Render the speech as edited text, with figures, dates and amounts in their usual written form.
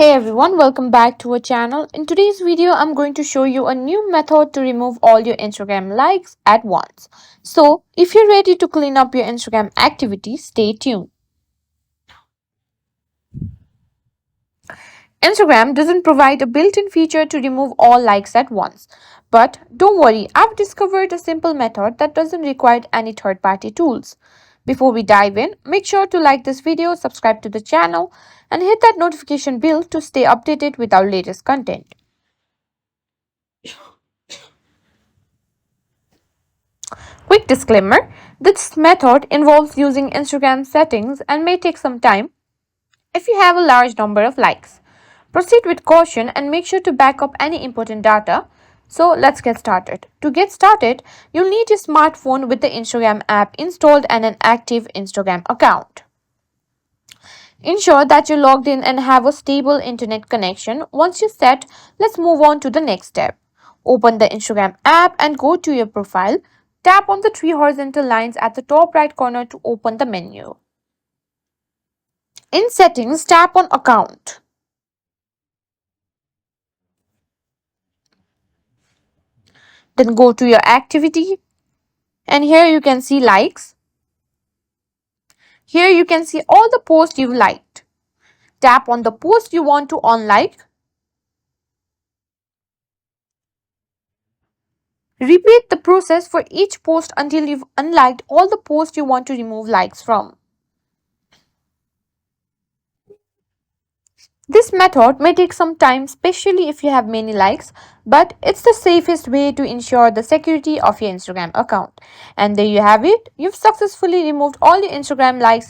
Hey everyone, welcome back to our channel. In today's video, I'm going to show you a new method to remove all your Instagram likes at once. So, if you're ready to clean up your Instagram activity, stay tuned. Instagram doesn't provide a built-in feature to remove all likes at once. But don't worry, I've discovered a simple method that doesn't require any third-party tools. Before we dive in, make sure to like this video, subscribe to the channel, and hit that notification bell to stay updated with our latest content. Quick disclaimer, this method involves using Instagram settings and may take some time if you have a large number of likes. Proceed with caution and make sure to back up any important data. So let's get started. To get started, you'll need a smartphone with the Instagram app installed and an active Instagram account. Ensure that you're logged in and have a stable internet connection. Once you're set, let's move on to the next step. Open the Instagram app and go to your profile. Tap on the three horizontal lines at the top right corner to open the menu. In Settings, tap on Account. Then go to your activity and here you can see likes. Here you can see all the posts you've liked. Tap on the post you want to unlike. Repeat the process for each post until you've unliked all the posts you want to remove likes from. This method may take some time, especially if you have many likes, but it's the safest way to ensure the security of your Instagram account. And there you have it. You've successfully removed all your Instagram likes